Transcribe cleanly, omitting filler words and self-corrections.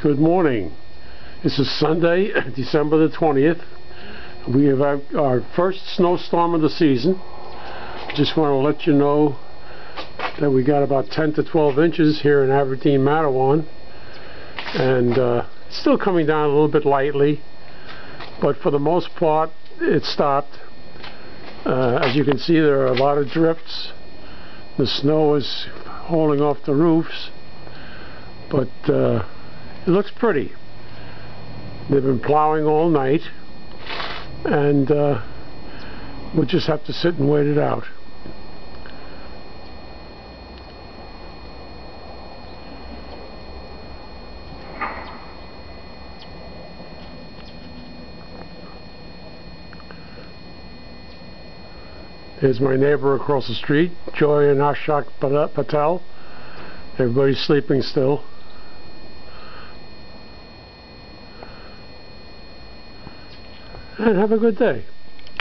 Good morning. This is Sunday, December the 20th. We have our first snowstorm of the season. Just want to let you know that we got about 10 to 12 inches here in Aberdeen, Mattawan, and it's still coming down a little bit lightly, but for the most part it stopped. As you can see, there are a lot of drifts. The snow is holding off the roofs, but it looks pretty. They've been plowing all night, and we'll just have to sit and wait it out. Here's my neighbor across the street, Joy and Ashok Patel. Everybody's sleeping still. And have a good day.